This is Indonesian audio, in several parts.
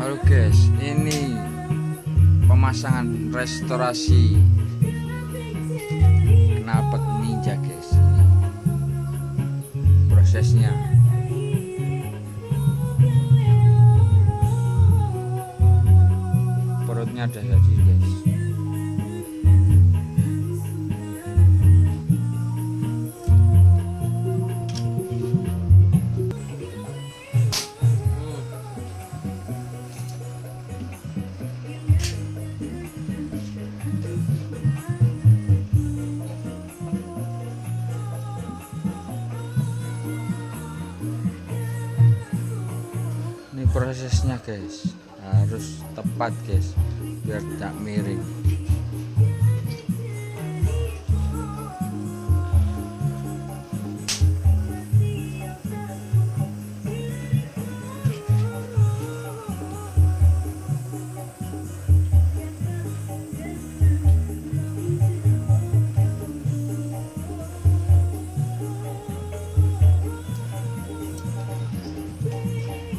Halo guys, ini pemasangan restorasi knalpot Ninja guys. Ini prosesnya. Perutnya ada tadi guys. Ini prosesnya guys, harus tepat guys biar tidak miring.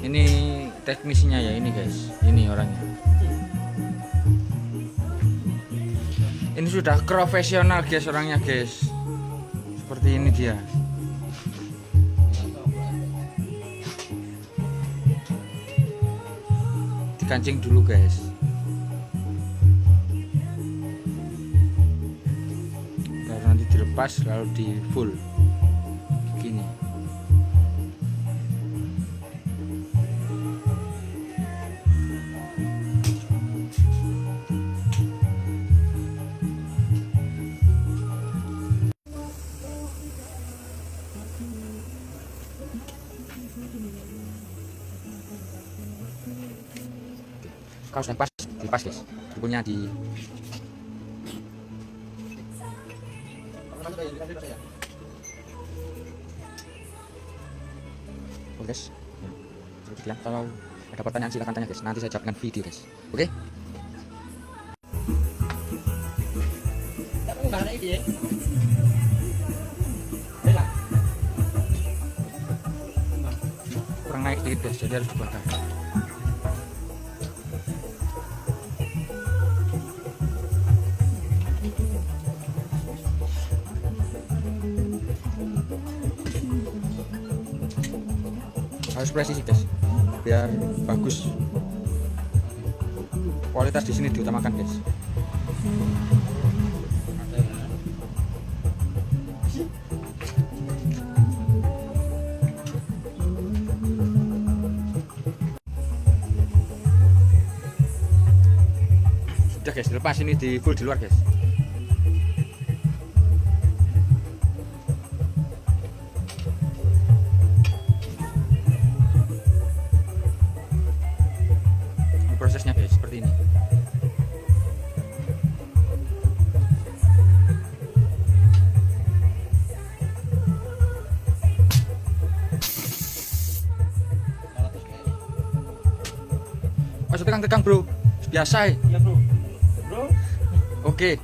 Ini teknisnya ya, ini guys, ini orangnya. Ini sudah profesional guys orangnya guys, seperti ini dia. Dikancing dulu guys, baru nanti dilepas lalu di full gini. Kaos yang pas dilepas guys, bukunya di guys. Ya, kalau ada pertanyaan silahkan tanya guys, nanti saya jawab dengan video guys. Oke? Kurang naik sedikit guys, jadi harus dibakar. Harus presisi guys, biar bagus. Kualitas di sini diutamakan guys. Sudah guys, dilepas ini di full di luar guys. Prosesnya guys seperti ini. Masuk tegang-tegang bro, biasa ya bro. Oke.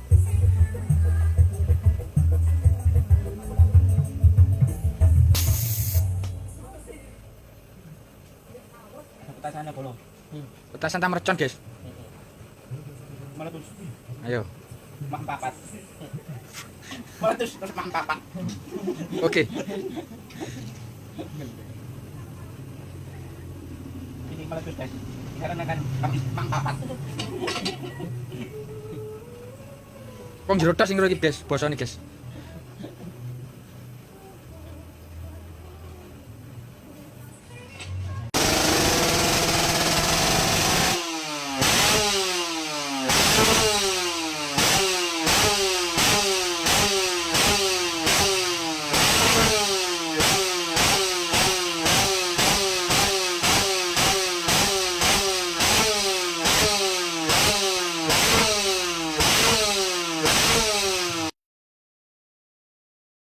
Petasannya bolong. Petasan tak mercon guys. Meletus. Ayo. Mak papat. Meletus terus mak papat. Oke. Ini meletus guys. Karena kan kami mak papat. Kong jero tas sing iki guys, bosone guys.